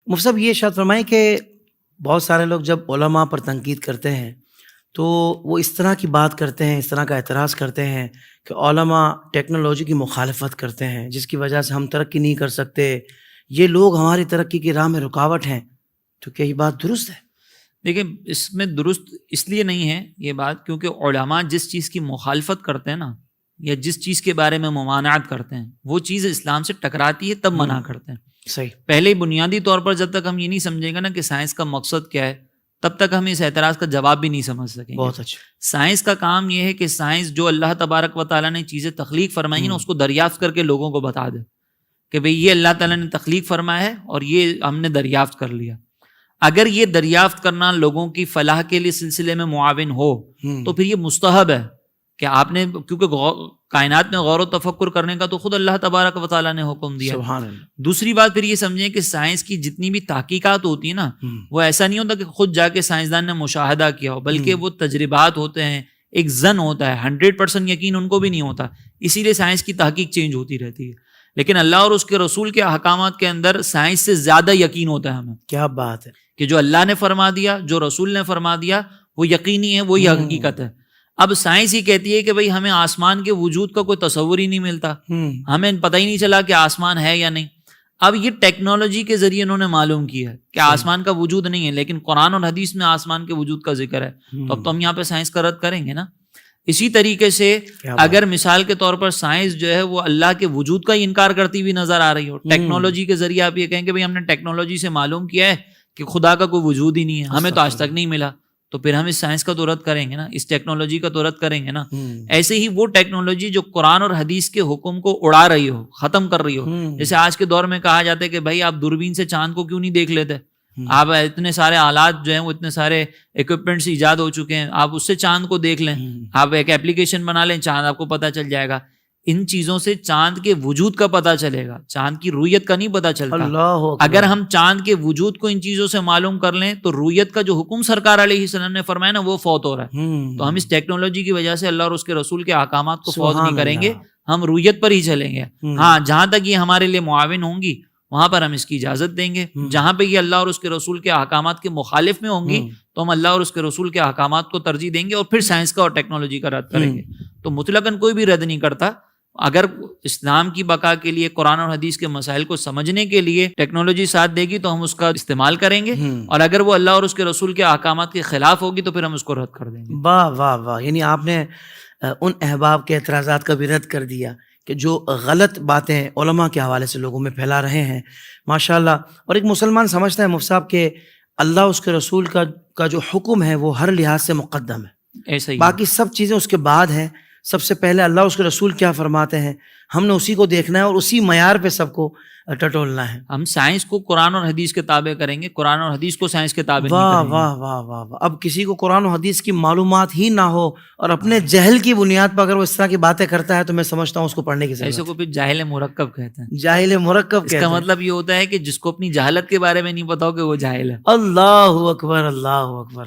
مفتی صاحب یہ ارشاد فرمائیں کہ بہت سارے لوگ جب علماء پر تنقید کرتے ہیں تو وہ اس طرح کی بات کرتے ہیں، اس طرح کا اعتراض کرتے ہیں کہ علماء ٹیکنالوجی کی مخالفت کرتے ہیں جس کی وجہ سے ہم ترقی نہیں کر سکتے، یہ لوگ ہماری ترقی کی راہ میں رکاوٹ ہیں، تو کیا یہ بات درست ہے؟ دیکھیں، اس میں درست اس لیے نہیں ہے یہ بات کیونکہ علماء جس چیز کی مخالفت کرتے ہیں نا، یا جس چیز کے بارے میں ممانعت کرتے ہیں، وہ چیز اسلام سے ٹکراتی ہے تب منع کرتے ہیں۔ صحیح۔ پہلے بنیادی طور پر جب تک ہم یہ نہیں سمجھیں گے نا کہ سائنس کا مقصد کیا ہے، تب تک ہم اس اعتراض کا جواب بھی نہیں سمجھ سکیں گے۔ بہت اچھا۔ سائنس کا کام یہ ہے کہ سائنس جو اللہ تبارک و تعالیٰ نے چیزیں تخلیق فرمائی ہیں نا، اس کو دریافت کر کے لوگوں کو بتا دے کہ بھئی یہ اللہ تعالیٰ نے تخلیق فرمایا ہے اور یہ ہم نے دریافت کر لیا۔ اگر یہ دریافت کرنا لوگوں کی فلاح کے لیے سلسلے میں معاون ہو تو پھر یہ مستحب ہے کہ آپ نے، کیونکہ کائنات میں غور و تفکر کرنے کا تو خود اللہ تبارک و تعالیٰ نے حکم دیا۔ سبحان اللہ۔ دوسری بات پھر یہ سمجھیں کہ سائنس کی جتنی بھی تحقیقات ہوتی ہیں نا، وہ ایسا نہیں ہوتا کہ خود جا کے سائنسدان نے مشاہدہ کیا ہو، بلکہ وہ تجربات ہوتے ہیں، ایک زن ہوتا ہے، 100% یقین ان کو بھی نہیں ہوتا، اسی لیے سائنس کی تحقیق چینج ہوتی رہتی ہے۔ لیکن اللہ اور اس کے رسول کے احکامات کے اندر سائنس سے زیادہ یقین ہوتا ہے ہمیں، کیا بات ہے کہ جو اللہ نے فرما دیا، جو رسول نے فرما دیا، وہ یقینی ہے، وہی حقیقت ہے۔ اب سائنس ہی کہتی ہے کہ بھئی ہمیں آسمان کے وجود کا کوئی تصور ہی نہیں ملتا، ہمیں پتہ ہی نہیں چلا کہ آسمان ہے یا نہیں۔ اب یہ ٹیکنالوجی کے ذریعے انہوں نے معلوم کیا ہے کہ آسمان کا وجود نہیں ہے، لیکن قرآن اور حدیث میں آسمان کے وجود کا ذکر ہے، تو اب تو ہم یہاں پہ سائنس کا رد کریں گے نا۔ اسی طریقے سے اگر مثال کے طور پر سائنس جو ہے وہ اللہ کے وجود کا ہی انکار کرتی ہوئی نظر آ رہی ہو، ٹیکنالوجی کے ذریعے آپ یہ کہیں کہ بھئی ہم نے ٹیکنالوجی سے معلوم کیا ہے کہ خدا کا کوئی وجود ہی نہیں ہے، ہمیں تو آج تک نہیں ملا، تو پھر ہم اس سائنس کا تو رد کریں گے نا، اس ٹیکنالوجی کا تو رد کریں گے نا۔ ایسے ہی وہ ٹیکنالوجی جو قرآن اور حدیث کے حکم کو اڑا رہی ہو، ختم کر رہی ہو، جیسے آج کے دور میں کہا جاتا ہے کہ بھائی آپ دوربین سے چاند کو کیوں نہیں دیکھ لیتے، آپ اتنے سارے آلات جو ہیں وہ اتنے سارے اکوپمنٹس ایجاد ہو چکے ہیں، آپ اس سے چاند کو دیکھ لیں، آپ ایک ایپلیکیشن بنا لیں، چاند آپ کو پتہ چل جائے گا۔ ان چیزوں سے چاند کے وجود کا پتہ چلے گا، چاند کی رویت کا نہیں پتہ چلتا۔ اگر ہم چاند کے وجود کو ان چیزوں سے معلوم کر لیں تو رویت کا جو حکم سرکار علیہ السلام نے فرمایا نا، وہ فوت ہو رہا ہے۔ تو ہم اس ٹیکنالوجی کی وجہ سے اللہ اور اس کے رسول کے احکامات کو فوت نہیں کریں گے، ہم رویت پر ہی چلیں گے۔ ہاں، جہاں تک یہ ہمارے لیے معاون ہوں گی وہاں پر ہم اس کی اجازت دیں گے، جہاں پہ یہ اللہ اور اس کے رسول کے احکامات کے مخالف میں ہوں گی تو ہم اللہ اور اس کے رسول کے احکامات کو ترجیح دیں گے اور پھر سائنس کا اور ٹیکنالوجی کا رد کریں گے۔ تو مطلقاً کوئی بھی رد نہیں کرتا۔ اگر اسلام کی بقا کے لیے، قرآن اور حدیث کے مسائل کو سمجھنے کے لیے ٹیکنالوجی ساتھ دے گی تو ہم اس کا استعمال کریں گے، اور اگر وہ اللہ اور اس کے رسول کے احکامات کے خلاف ہوگی تو پھر ہم اس کو رد کر دیں گے۔ واہ واہ واہ، یعنی آپ نے ان احباب کے اعتراضات کا بھی رد کر دیا کہ جو غلط باتیں علماء کے حوالے سے لوگوں میں پھیلا رہے ہیں، ماشاءاللہ۔ اور ایک مسلمان سمجھتا ہے مفتی صاحب کہ اللہ اس کے رسول کا جو حکم ہے وہ ہر لحاظ سے مقدم ہے، ایسا ہی باقی سب چیزیں اس کے بعد ہیں۔ سب سے پہلے اللہ اس کے رسول کیا فرماتے ہیں، ہم نے اسی کو دیکھنا ہے اور اسی معیار پہ سب کو ٹٹولنا ہے۔ ہم سائنس کو قرآن اور حدیث کے تابع کریں گے، قرآن اور حدیث کو سائنس کے تابع نہیں واہ کریں گے۔ واہ واہ واہ واہ۔ اب کسی کو قرآن و حدیث کی معلومات ہی نہ ہو اور اپنے جہل کی بنیاد پر اگر وہ اس طرح کی باتیں کرتا ہے تو میں سمجھتا ہوں اس کو پڑھنے کی ایسے ضرورت کو پھر جاہل مرکب کہتے ہیں۔ ہے۔ جاہل مرکب اس کہتے کا ہیں۔ مطلب یہ ہوتا ہے کہ جس کو اپنی جہالت کے بارے میں نہیں پتا ہو کہ وہ جاہل ہے۔ اللہ اکبر، اللہ اکبر۔